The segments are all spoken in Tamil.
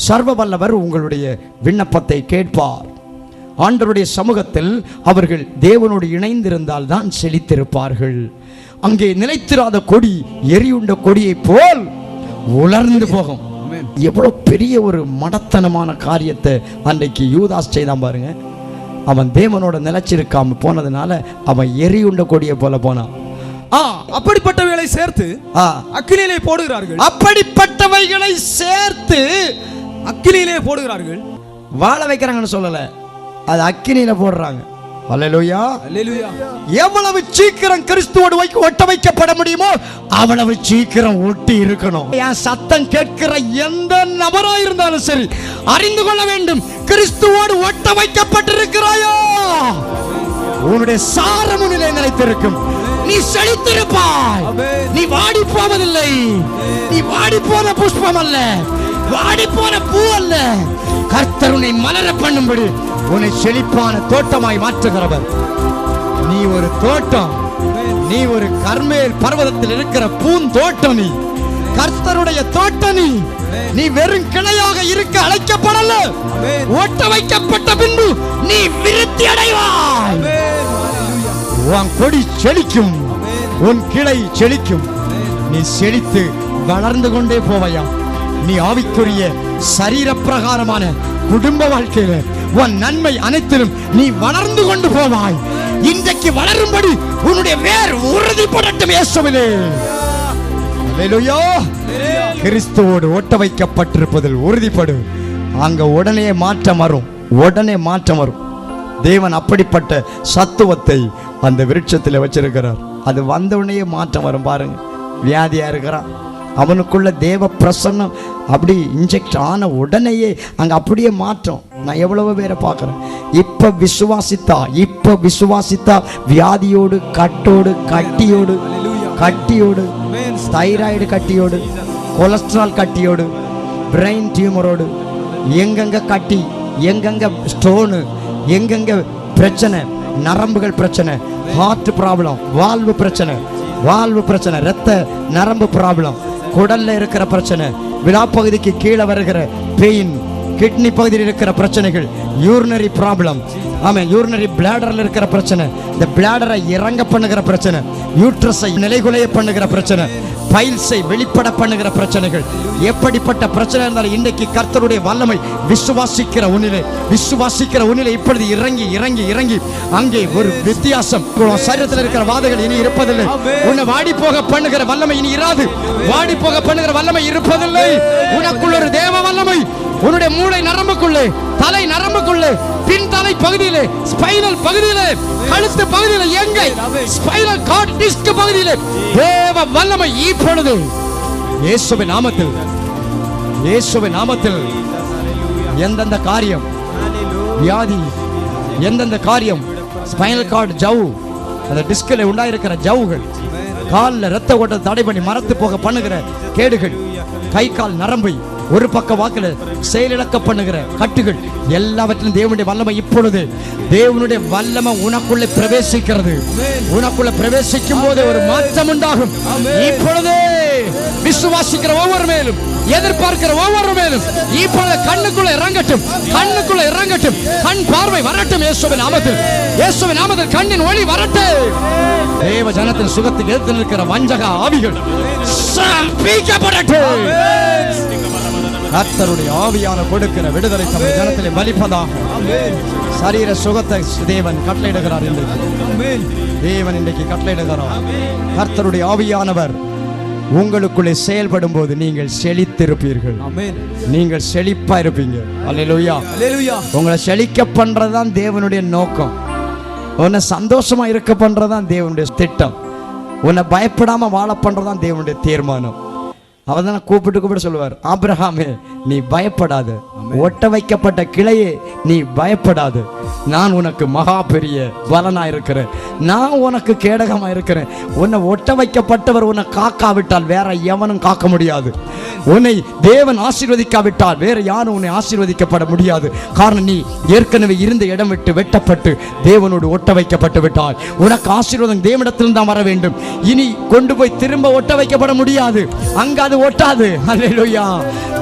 சர்வ வல்லவர் உங்களுடைய விண்ணப்பத்தை கேட்பார். ஆண்டவருடைய சமூகத்தில் அவர்கள் தேவனோடு இணைந்திருந்தால் தான் செழித்திருப்பார்கள். அங்கே நிலைத்திராத கொடி எரியுண்ட கொடியை போல் உலர்ந்து போகும். எவ்வளவு பெரிய ஒரு மடத்தனமான காரியத்தை அன்றைக்கு யூதாஸ் செய்தான் பாருங்க. அவன் தேவனோட நிலைச்சிருக்காம போனதுனால அவன் எரியுண்ட கொடியை போல போனான். அப்படிப்பட்டவைகளை சேர்த்து அக்கினியிலே போடுகிறார்கள். அப்படிப்பட்டவைகளை சேர்த்து அக்கினியிலே போடுகிறார்கள். வாழ வைக்கிறாங்கன்னு சொல்லல, அது அக்கினியில போடுறாங்க. அல்லேலூயா, அல்லேலூயா. எவ்வளவு சீக்கிரம் கிறிஸ்துவோடு ஒட்ட வைக்கப்பட முடியுமோ அவ்வளவு சீக்கிரம் ஒட்டி இருக்கணும். என் சத்தம் கேட்கிற எந்த நபரா இருந்தாலும் சரி அறிந்து கொள்ள வேண்டும், கிறிஸ்துவோடு ஒட்ட வைக்கப்பட்டிருக்கிறாயோ உன்னுடைய சாரமுனிலே நிலைத்திருக்கும். நீ செழித்திருப்பாய். நீ வாடி போவதில்லை. நீ வாடி போன புஷ்பம் அல்ல, வாடி போன பூ அல்ல. கர்த்தர் உன்னை மலர பண்ணும்படி உன்னை செழிப்பான தோட்டமாய் மாற்றுகிறவர். நீ ஒரு தோட்டம், நீ ஒரு கர்மேல் பர்வதத்தில் இருக்கிற பூந்தோட்டம். நீ கர்த்தருடைய தோட்டம். நீ வெறும் கிளையாக இருக்க அழைக்கப்படல, ஒட்ட வைக்கப்பட்ட பின்பு நீ விருத்தி அடைவாய். உன் கொடி செழிக்கும், உன் கிளை செழிக்கும். நீ செழித்து வளர்ந்து கொண்டே போவையா. நீ ஆவிக்குரிய சரீர பிரகாரமான குடும்ப வாழ்க்கையில உன் நன்மை அனைத்திலும் நீ வளர்ந்து கொண்டு போவாய். இன்றைக்கு வளரும்படி உன்னுடைய வேர் உறுதிப்படட்டும் இயேசுவிலே. அல்லேலூயா. கிறிஸ்துவோடு ஓட்ட வைக்கப்பட்டிருப்பதில் உறுதிப்படு. அங்க உடனே மாற்றம் வரும், உடனே மாற்றம் வரும். தேவன் அப்படிப்பட்ட சத்துவத்தை அந்த விருட்சத்தில் வச்சிருக்கிறார். அது வந்தவுடனே மாற்றம் வரும். பாருங்க, வியாதியா இருக்கிறான், அவனுக்குள்ள தேவ பிரசன்னம் அப்படி இன்ஜெக்ட் ஆன உடனேயே அங்க அப்படியே மாற்றம். நான் எவ்வளவு பேரை பார்க்கிறேன். இப்ப விசுவாசித்தா வியாதியோடு, கட்டோடு, கட்டியோடு, தைராய்டு கட்டியோடு, கொலஸ்ட்ரால் கட்டியோடு, பிரெயின் டியூமரோடு, எங்கெங்க கட்டி, எங்கெங்க ஸ்டோனு, எங்கெங்க பிரச்சனை, நரம்புகள் பிரச்சனை, ஹார்ட் ப்ராப்ளம், வால்வு பிரச்சனை, ரத்த நரம்பு ப்ராப்ளம், குடல்ல இருக்கிற பிரச்சனை, விழாப்பகுதிக்கு கீழே வருகிற பெயின், கிட்னி பகுதியில் இருக்கிற பிரச்சனைகள், யூரினரி ப்ராப்ளம், யூரினரி பிளாடர்ல இருக்கிற பிரச்சனை, இந்த பிளாடரை இறங்க பண்ணுகிற பிரச்சனை, யூட்ரஸை நிலைகுலைய பண்ணுகிற பிரச்சனை, பைல்ஸை வெளிப்பட பண்ணுகிற பிரச்சனைகள், எப்படிப்பட்ட பிரச்சனை இருந்தாலும் இன்றைக்கு கர்த்தருடைய வல்லமை விசுவாசிக்கிற உன்னிலே இப்பொழுது இறங்கி அங்கே ஒரு வித்தியாசம். சரீரத்தில் இருக்கிற வாதைகள் இனி இருப்பதில்லை. உன்னை வாடி போக பண்ணுகிற வல்லமை இனி இராது. வாடி போக பண்ணுகிற வல்லமை இருப்பதில்லை. உனக்குள்ள ஒரு தேவ வல்லமை உன்னுடைய மூளை நரம்புக்குள்ளே, தலை நரம்புக்குள்ளே, பின்தலை பகுதியிலே, ஸ்பைனல் பகுதியிலே, கழுத்து பகுதியிலே, எங்கே ஸ்பைனல் கார்ட் டிஸ்க் பகுதியிலே தேவ வல்லமை இப்பொழுது இயேசுவின் நாமத்தில் எந்தெந்த காரியம் வியாதி, எந்தெந்த காரியம் ஸ்பைனல் கார்டு ஜவ்வு, அந்த டிஸ்கில் உண்டாயிருக்கிற ஜவ்வுகள், காலில் ரத்த ஓட்டத்தை தடை பண்ணி மரத்து போக பண்ணுகிற கேடுகள், கை கால் நரம்பை ஒரு பக்க வாக்குல செயலிழக்க பண்ணுகிற கட்டுகள், எல்லாவற்றிலும் தேவனுடைய வல்லமை இப்பொழுது, தேவனுடைய வல்லமை உனக்குள்ளே பிரவேசிக்கிறது. உனக்குள்ள பிரவேசிக்கும் போது ஒரு மாற்றம் உண்டாகும். இப்பொழுதே விசுவாசிக்கிற ஒவ்வொரு மேலும், எதிர்பார்க்கிற ஒவ்வொரு மேலும் இப்பொழுது கண்ணுக்குள்ள இறங்கட்டும். கண் பார்வை வரட்டும். இயேசுவின் நாமத்தில் கண்ணின் ஒளி வரட்டும். தேவ ஜனத்தின் சுகத்துக்கு எடுத்து நிற்கிற வஞ்சக ஆவிகள் சபிக்கப்படட்டும். கர்த்தருடைய ஆவியான கொடுக்கிற விடுதலை தமிழ் ஜனத்திலே வலிப்பதாக சரீர சுகத்தை தேவன் கட்டளையிடுகிறார். தேவன் இன்றைக்கு கட்டளையிடுகிறார். கர்த்தருடைய ஆவியானவர் உங்களுக்குள்ளே செயல்படும் போது நீங்கள் செழித்திருப்பீர்கள். நீங்கள் செழிப்பா இருப்பீங்க. அல்லேலூயா. உங்களை செழிக்க பண்றதுதான் தேவனுடைய நோக்கம். உன்னை சந்தோஷமா இருக்க பண்றதுதான் தேவனுடைய திட்டம். உன்னை பயப்படாம வாழ பண்றதுதான் தேவனுடைய தீர்மானம். அவர் தான் கூப்பிட்டு சொல்லுவார், ஆபிரகாமே நீ பயப்படாத, ஒட்ட வைக்கப்பட்ட கிளையே நீ பயப்படாது, நான் உனக்கு மகா பெரிய பலனா இருக்கிறேன், நான் உனக்கு கேடகமா இருக்கிறேன். உன்னை ஒட்ட வைக்கப்பட்டவர் உன்னை காக்காவிட்டால் வேற எவனும் காக்க முடியாது. உன்னை தேவன் ஆசீர்வதிக்காவிட்டால் வேற யாரும் உன்னை ஆசீர்வதிக்கப்பட முடியாது. காரணம் நீ ஏற்கனவே இருந்த இடம் விட்டு வெட்டப்பட்டு தேவனோடு ஒட்ட வைக்கப்பட்டு விட்டால் உனக்கு ஆசீர்வாதம் தேவனிடத்தில் தான் வர வேண்டும். இனி கொண்டு போய் திரும்ப ஒட்ட வைக்கப்பட முடியாது. அங்க அது ஒட்டாது. அல்லேலூயா.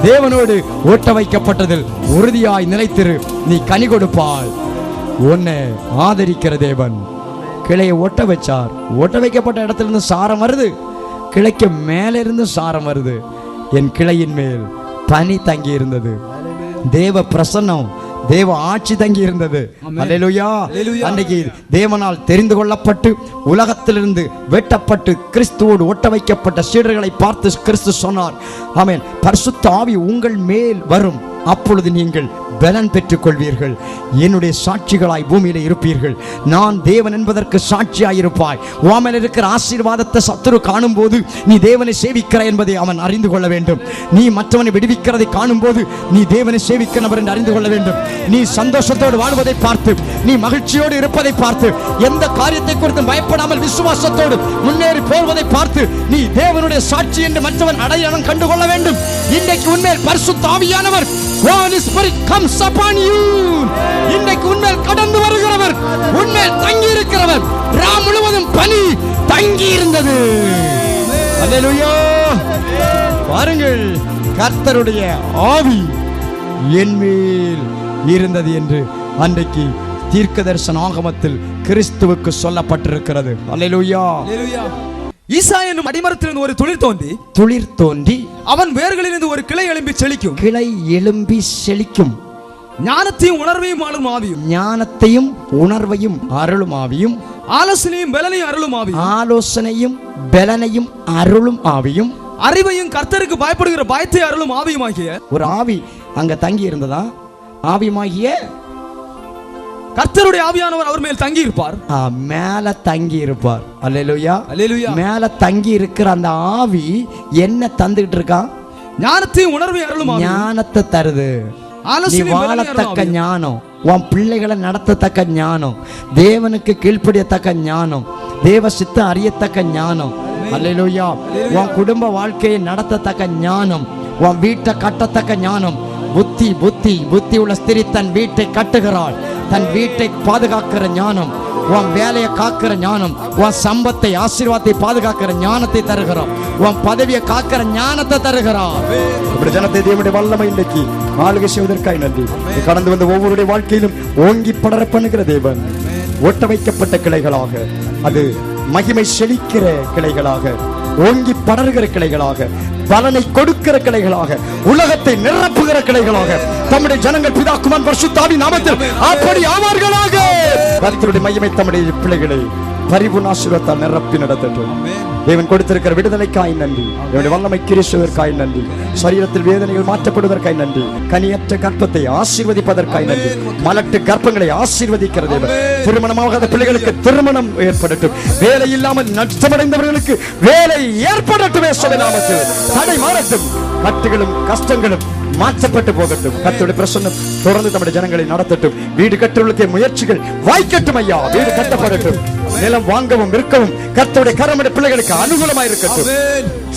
தேவனோடு ஒட்ட வைக்கப்பட்டதில் உறுதியாய் நிலைத்திரு, நீ கனி கொடுப்பாய். உன்னை ஆதரிக்கிற தேவன் கிளையை ஒட்ட வச்சார். ஒட்ட வைக்கப்பட்ட இடத்திலிருந்து சாரம் வருது, கிளைக்கு மேலே இருந்து சாரம் வருது. என் கிளையின் மேல் பனி தங்கி இருந்தது, தேவ பிரசன்னம், தேவ ஆட்சி தங்கி இருந்தது. அல்லேலூயா. அன்றைக்கு தேவனால் தெரிந்து கொள்ளப்பட்டு உலகத்திலிருந்து வெட்டப்பட்டு கிறிஸ்துவோடு ஒட்ட வைக்கப்பட்ட சீடர்களை பார்த்து கிறிஸ்து சொன்னார், ஆமென், பரிசுத்த ஆவி உங்கள் மேல் வரும், அப்பொழுது நீங்கள் பலன் பெற்றுக் கொள்வீர்கள், என்னுடைய சாட்சிகளாய் பூமியில இருப்பீர்கள். நான் தேவன் என்பதற்கு சாட்சியாய் இருப்பாய். உன் இருக்கிற ஆசீர்வாதத்தை சத்துரு காணும் போது நீ தேவனை சேவிக்கிற என்பதை அவன் அறிந்து கொள்ள வேண்டும். நீ மற்றவனை விடுவிக்கிறதை காணும் போது நீ தேவனை சேவிக்கிறவர் என்று அறிந்து கொள்ள வேண்டும். நீ சந்தோஷத்தோடு வாழ்வதை பார்த்து, நீ மகிழ்ச்சியோடு இருப்பதை பார்த்து, எந்த காரியத்தை குறித்து பயப்படாமல் விசுவாசத்தோடு முன்னேறி போவதை பார்த்து நீ தேவனுடைய சாட்சி என்று மற்றவன் அடையாளம் கண்டுகொள்ள வேண்டும். இன்றைக்கு உண்மையில் பரிசுத்த ஆவியானவர் Holy Spirit comes upon you. இன்றைக்கு உன்மேல் கடந்து வருகிறவர், உன்மேல் தங்கி இருக்கிறவர். ராம் முழுவதும் பனி தங்கி இருந்தது. அல்லேலூயா. பாருங்கள், கர்த்தருடைய ஆவி என் மேல் இருந்தது என்று அன்றைக்கு தீர்க்கதரிசன ஆகமத்தில் கிறிஸ்துவுக்கு சொல்லப்பட்டிருக்கிறது. அல்லேலூயா. ஈசா என்னும் அடிமரத்திலிருந்து ஒரு துளிர் தோன்றி அவன் வேர்களிலிருந்து ஒரு கிளை எழும்பி செழிக்கும். கிளை எழும்பி செழிக்கும். ஞானத்தையும் உணர்வையும் ஆளும் ஆவியும், ஞானத்தையும் உணர்வையும் அருளும் ஆவியும், ஆலோசனையும் பலனையும் அருளும் ஆவியும், ஆலோசனையும் பலனையும் அருளும் ஆவியும், அறிவையும் கர்த்தருக்கு பயப்படுகிற பயத்தை அருளும் ஆவியுமாகிய ஒரு ஆவி அங்க தங்கி இருந்ததா? ஆவியுமாகிய கர்த்தருடைய ஆவியானவர் அவர் மேல் தங்கி இருப்பார். மேல தங்கி இருப்பார். அல்லேலூயா. அல்லேலூயா. மேல தங்கி இருக்கிற அந்த ஆவி என்ன தந்துகிட்டு இருக்கான்? ஞானத்தையும் உணர்வையும் அருளும் ஆவி. ஞானத்தை தருது. நீ வாழத்தக்க ஞானம், உன் பிள்ளைகளை நடத்தத்தக்க ஞானம், தேவனுக்கு கீழ்ப்படியத்தக்க ஞானம், தேவ சித்தம் அறியத்தக்க ஞானம். அல்லேலூயா. உன் குடும்ப வாழ்க்கையை நடத்தத்தக்க ஞானம், உன் வீட்டை கட்டத்தக்க ஞானம். புத்தி புத்தி புத்தி உள்ள ஸ்திரீ தன் வீட்டை கட்டுகிறாள். தன் வீட்டை பாதுகாக்கிற ஞானம், உன் வேலையை காக்கிற ஞானம், உன் சம்பத்தை ஆசீர்வாதத்தை பாதுகாக்கிற ஞானத்தை தருகிறான், உன் பதவியை காக்கிற ஞானத்தை தருகிறான். இப்படி ஜனத்தை தேவனுடைய வல்லமை இன்றைக்கு ஆளுகை செய்வதற்காக நன்றி. கடந்து வந்த ஒவ்வொருடைய வாழ்க்கையிலும் ஓங்கி படர பண்ணுகிற தேவன் ஒட்ட வைக்கப்பட்ட கிளைகளாக, அது மகிமை செழிக்கிற கிளைகளாக, ஓங்கி படர்கிற கிளைகளாக, பலனை கொடுக்கிற கிளைகளாக, உலகத்தை நிரப்புகிற கிளைகளாக தம்முடைய ஜனங்கள் பிதா குமாரன் பரிசுத்த ஆவியின் நாமத்தில் அப்படி ஆவார்களாக. கர்த்தருடைய மகிமை தம்முடைய பிள்ளைகளை பரிபூர்ண ஆசீர்வாதத்தால் நிரப்பி நடத்தட்டும். தேவன் கொடுத்திருக்கிற விடுதலைக்காய் நன்றி. தேவனுடைய வல்லமை கிரிசுவதற்காய் நன்றி. சரீரத்தில் வேதனைகள் மாற்றப்படுவதற்காய் நன்றி. கனியற்ற கர்ப்பத்தை ஆசீர்வதிப்பதற்காய் நன்றி. மலட்டு கர்ப்பங்களை ஆசீர்வதிக்கிற தேவன். திருமணமாகாத பிள்ளைகளுக்கு திருமணம் ஏற்படட்டும். வேலை இல்லாமல் நஷ்டமடைந்தவர்களுக்கு வேலை ஏற்படட்டும். நாமத்தில் தடை மாறட்டும். கட்டுகளும் கஷ்டங்களும் மாற்றப்பட்டு போகட்டும். கர்த்தருடைய பிரசன்னம் தொடர்ந்து நம்முடைய ஜனங்களை நடத்தட்டும். வீடு கட்டுவதற்கு முயற்சிகள் வாய்க்கட்டும் ஐயா. வீடு கட்டப்படட்டும். நிலம் வாங்கவும் விற்கவும் கர்த்தருடைய கரமுடைய பிள்ளைகளுக்கு அனுகூலமாக இருக்கட்டும்.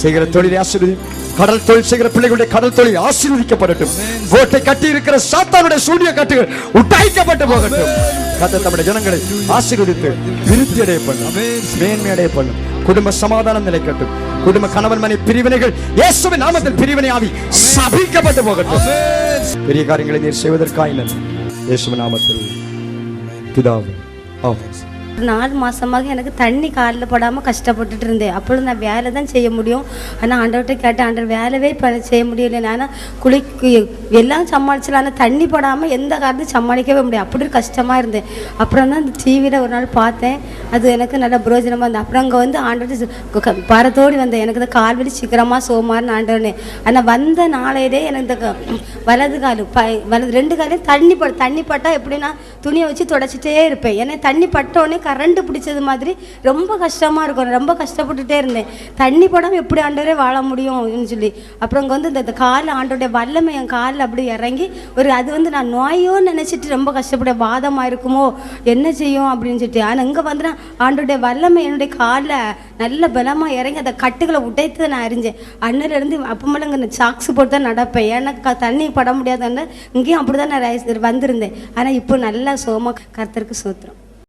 செய்கிற தொழிலை ஆசீர்வதி. கடல் தொழில் செய்கிற பிள்ளைகளுடைய கடல் தொழில் ஆசீர்வதிக்கப்படட்டும். ஓட்டை கட்டி இருக்கிற சாத்தானுடைய சூரிய கட்டுகள் உட்டாய்க்கப்பட்டு போகட்டும். கர்த்தர் நம்முடைய ஜனங்களை ஆசீர்வதித்து விருத்தி அடைய பண்ணும், மேன்மை அடைய பண்ணும். குடும்ப சமாதானம் நிலைக்கட்டும். குடும்ப கணவன் மனை பிரிவினைகள் இயேசுவின் நாமத்தில் பிரிவினை ஆவி சபிக்கப்பட்டு போகட்டும். பெரிய காரியங்களை நீர் செய்வதற்காக நன்றி. இயேசுவின் நாமத்தில் பிதாவே ஆமென். 4 மாசமாக எனக்கு தண்ணி காலில் படாமல் கஷ்டப்பட்டுட்டு இருந்தேன். அப்பொழுது நான் வேலை தான் செய்ய முடியும். ஆனால் ஆண்டவர்கிட்ட கேட்டேன், ஆண்டவர் வேலையே செய்ய முடியல. நான் எல்லாம் சமாளிச்சல, ஆனால் தண்ணி படாமல் எந்த காரணத்தையும் சமாளிக்கவே முடியும். அப்படி கஷ்டமாக இருந்தேன். அப்புறம் தான் இந்த டிவியில் ஒரு நாள் பார்த்தேன். அது எனக்கு நல்ல பிரயோஜனமாக இருந்தது. அப்புறம் அங்கே வந்து ஆண்டவர் பரத்தோடி வந்தேன். எனக்கு இந்த கால் வலி சீக்கிரமாக சோமாருன்னு ஆண்டவனே. ஆனால் வந்த நாளையிலே எனக்கு இந்த வலது கால் வலது 2 காலையும் தண்ணி பட்டால் எப்படின்னா துணியை வச்சு தொடச்சிட்டே இருப்பேன். ஏன்னா தண்ணி பட்ட உடனே கரண்ட் பிடிச்சது மாதிரி ரொம்ப கஷ்டமாக இருக்கும். ரொம்ப கஷ்டப்பட்டுட்டே இருந்தேன். தண்ணி படாமல் எப்படி ஆண்டவரே வாழ முடியும் அப்படின்னு சொல்லி. அப்புறம் இங்கே வந்து இந்த காலில் ஆண்டோடைய வல்லமை என் காலில் அப்படி இறங்கி அது வந்து நான் நோயோன்னு நினச்சிட்டு ரொம்ப கஷ்டப்பட வாதமாக இருக்குமோ என்ன செய்யும் அப்படின்னு சொல்லிட்டு. ஆனால் இங்கே வந்து நான் ஆண்டோடைய வல்லமை என்னுடைய காலில் நல்ல பலமாக இறங்கி அந்த கட்டுகளை உடைத்து நான் அறிஞ்சேன். அண்ணிலேருந்து அப்பமெல்லாம் இங்கே சாக்ஸ் போட்டு தான் நடப்பேன். ஏன்னா தண்ணி பட முடியாதுன்னு இங்கேயும் அப்படி தான் நான் வந்திருந்தேன். ஆனால் இப்போ நல்லா சோமா கர்த்தருக்கு சோத்திரம்.